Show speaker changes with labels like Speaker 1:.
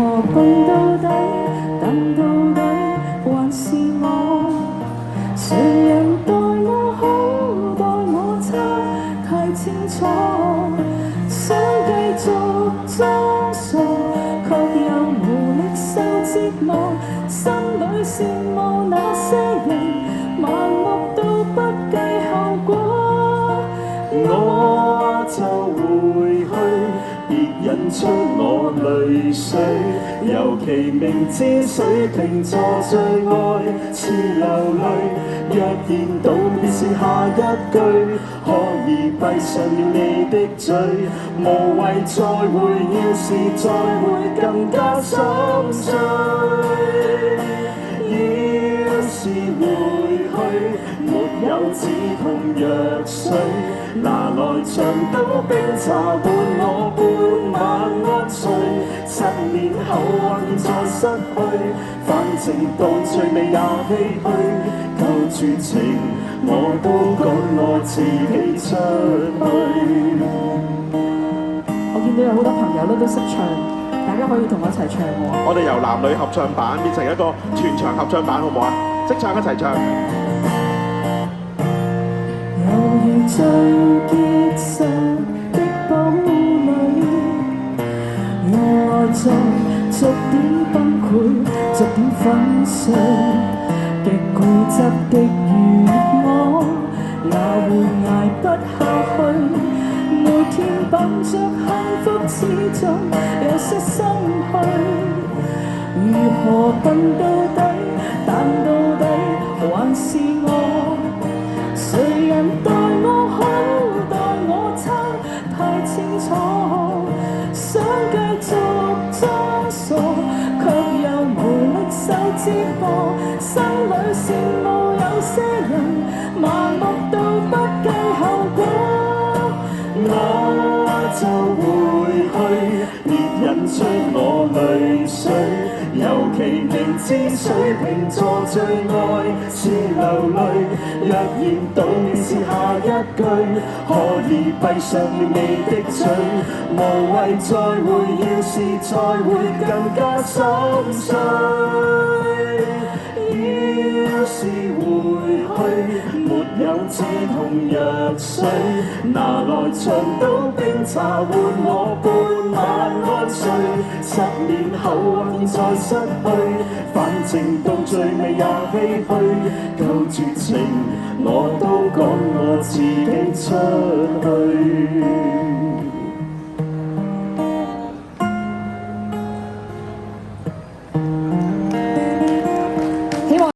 Speaker 1: 何笨到底，等到底還是我？誰人待我好，待我差，太清楚。想繼續裝傻，卻又無力受折磨。心裏羨慕那些人，盲目到不計後果。我就回去，別引出我淚水。尤其明知水瓶座最愛似流淚。若然道別是下一句，可以閉上了你的嘴，無謂再會，要是再會更加心碎。要是回去，沒有止痛藥水，拿來長島冰茶伴我半晚安睡。7年後或現在失去，反正到最尾也唏噓。夠絕情，我都趕我自己出去。我見到有好多朋友都識唱，大家可以同我一齊唱喎。
Speaker 2: 我哋由男女合唱版變成一個全場合唱版，好唔好啊？識唱一齊唱。
Speaker 1: 猶如最結實的堡壘，用內在逐點崩潰，逐點粉碎。極固執的如我，也會捱不下去。每天品着幸福，始終有些心虛。如何笨到底，但到底還是我。誰人待我好，待我差，太清楚。想繼續裝傻，卻又無力受折磨。心裏羨慕有些人，盲目到不計後果。我就回去，別引出我淚水。尤其明知水瓶座最愛似流淚。若然道別是下一句，可以閉上了你的嘴，無謂再會，要是再會更加心碎。要是回去，沒有止痛藥水，拿來長島冰茶換我半晚安睡。7年後或現在失去，反正到最尾也唏噓。夠絕情，我都趕我自己出去。